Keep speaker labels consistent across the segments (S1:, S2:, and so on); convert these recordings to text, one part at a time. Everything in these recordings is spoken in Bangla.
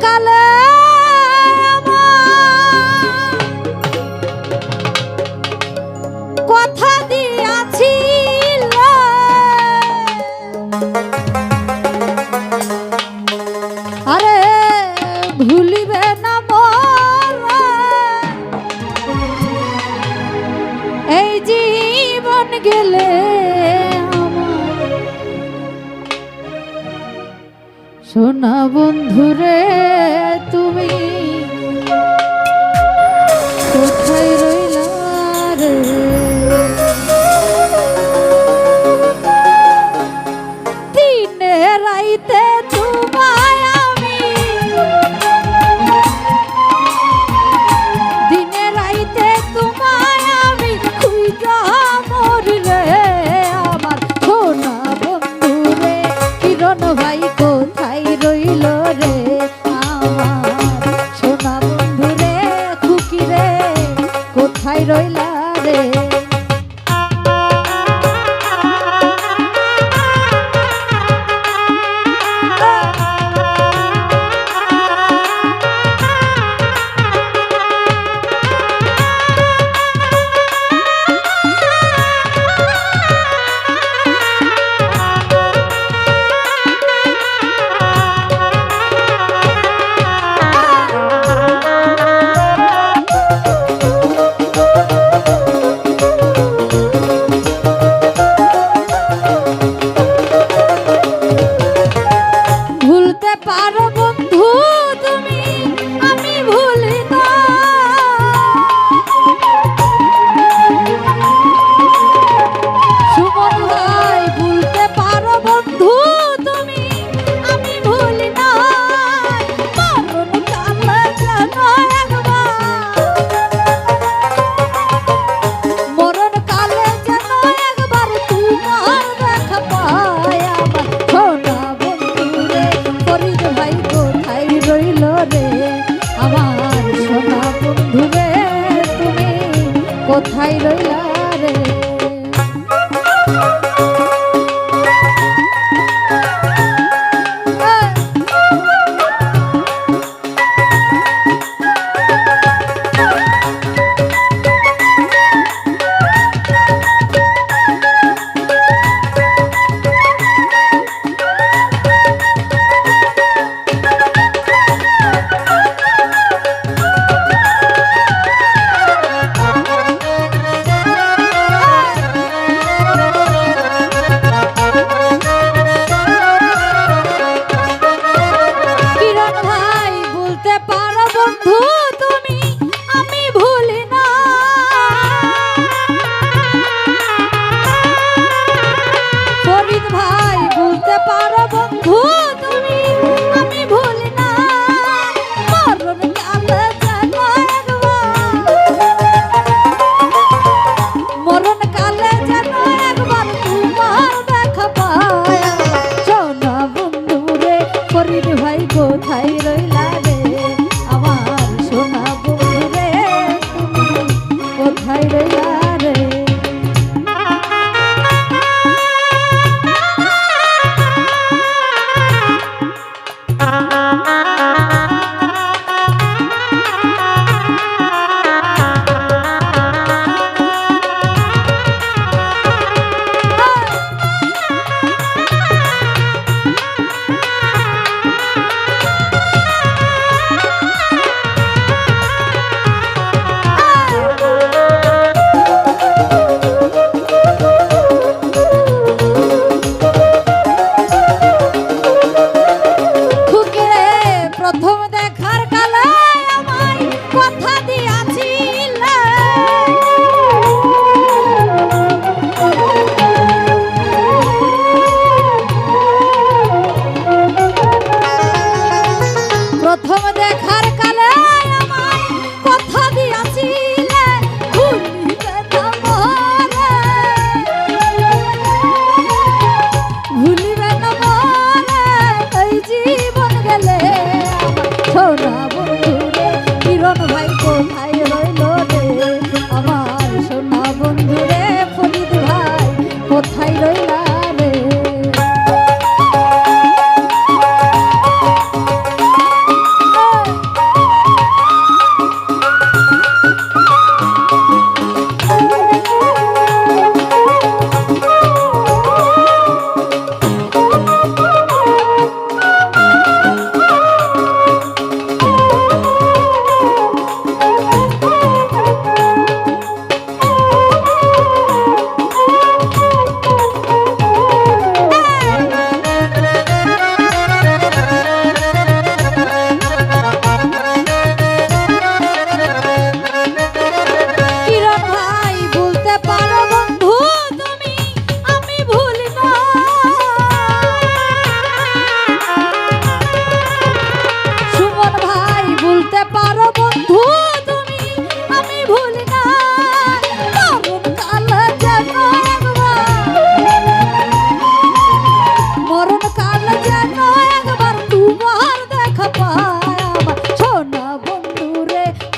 S1: কালে কথা দিয়াছিল আরে ভুলিবে না মোরা এই জীবন গেলে সোনা বন্ধুরে তুমি কোথায় রইলা রে দিনে রাইতে তোমায় আমি দিনে রাইতে তোমায় আমি খুঁজা মরি রে আমার সোনা বন্ধুরে কিরণ ভাই কোথায় রইল রে আমার সোনা বন্ধুরে খুকি রে কোথায় রইলা রে পারো বন্ধু তুমি আমি ভুলি না সুমন ভাই ভুলতে পারো বন্ধু তুমি আমি ভুলি না মরণ কালে যেন মরণ কালে যেন একবার তোমার দেখা পায় আমার সোনা বন্ধুরে ফরিদ ভাই কোথায় রইল রে আমার সোনা বন্ধুরে তুমি কোথায় রইলা রে বন্ধু তুমি আমি ভুলি না ফরিদ ভাই বলতে পারো বন্ধু তুমি আমি ভুলি না মরণ কালে যেন মরণ কালে যেন একবার তোমার দেখা পায় সোনা বন্ধু রে ফরিদ ভাই কোথায় রইলা রে আমার সোনা বন্ধুরে তুমি কোথায় রইলা রে প্রথম দেখার কালে আমায় কথা দিয়াছিল প্রথম দেখার কালে আমায় কথা দিয়াছিল ভুলিবে না মোরে ভুলিবে না মোরে এই জীবন গেলে সোনা বন্ধুরে কিরণ ভাই কোথায় রইল রে আমার সোনা বন্ধুরে ফরিদ ভাই কোথায় রইলা রে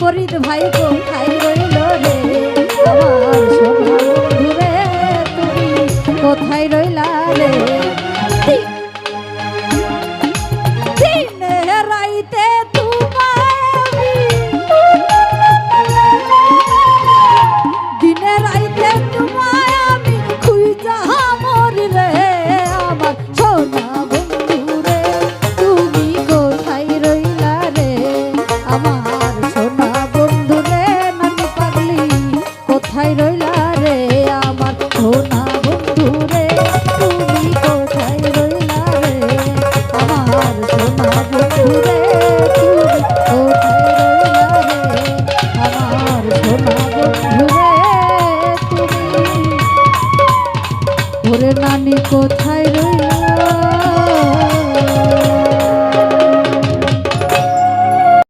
S1: ফরিদ ভাই কোথায় রইল রে আমার সোনা বন্ধু রে তুমি কোথায় রইলা রে